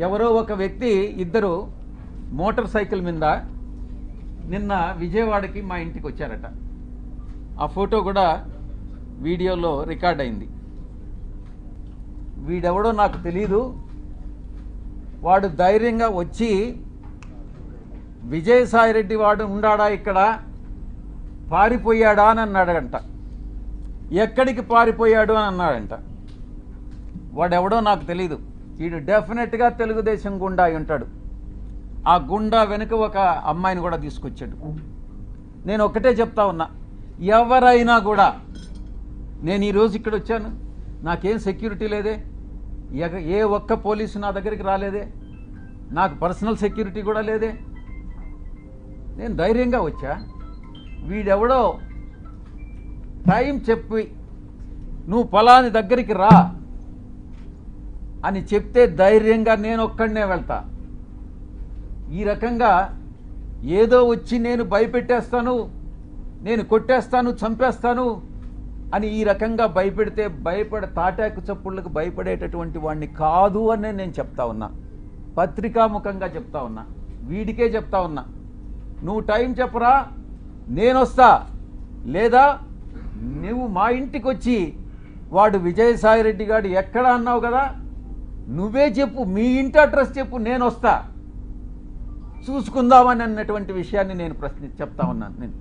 ఎవరో ఒక వ్యక్తి ఇద్దరు మోటార్ సైకిల్ మీద నిన్న విజయవాడకి మా ఇంటికి వచ్చారట. ఆ ఫోటో కూడా వీడియోలో రికార్డ్ అయింది. వీడెవడో నాకు తెలీదు. వాడు ధైర్యంగా వచ్చి విజయసాయిరెడ్డి వాడు ఉండాడా ఇక్కడ, పారిపోయాడా అని అన్నాడంట. ఎక్కడికి పారిపోయాడు అని అన్నాడంట. వాడెవడో నాకు తెలీదు. వీడు డెఫినెట్గా తెలుగుదేశం గుండా అయి ఉంటాడు. ఆ గుండా వెనుక ఒక అమ్మాయిని కూడా తీసుకొచ్చాడు. నేను ఒకటే చెప్తా ఉన్నా, ఎవరైనా కూడా, నేను ఈరోజు ఇక్కడ వచ్చాను, నాకేం సెక్యూరిటీ లేదే, ఏ ఒక్క పోలీసు నా దగ్గరికి రాలేదే, నాకు పర్సనల్ సెక్యూరిటీ కూడా లేదే, నేను ధైర్యంగా వచ్చా. వీడెవడో టైం చెప్పి నువ్వు ఫలాని దగ్గరికి రా అని చెప్తే ధైర్యంగా నేను ఒక్కడనే వెళ్తా. ఈ రకంగా ఏదో వచ్చి నేను భయపెట్టేస్తాను, నేను కొట్టేస్తాను, చంపేస్తాను అని ఈ రకంగా భయపెడితే తాటాకు చప్పుళ్ళకు భయపడేటటువంటి వాడిని కాదు అని నేను చెప్తా ఉన్నా. పత్రికాముఖంగా చెప్తా ఉన్నా, వీడికే చెప్తా ఉన్నా. నువ్వు టైం చెప్పరా, నేను వస్తా. లేదా నువ్వు మా ఇంటికి వచ్చి వాడు విజయసాయిరెడ్డి గారు ఎక్కడ అన్నావు కదా, నువ్వే చెప్పు, మీ ఇంటి అడ్రస్ చెప్పు, నేను వస్తా, చూసుకుందామని అన్నటువంటి విషయాన్ని నేను చెప్తా ఉన్నాను. నేను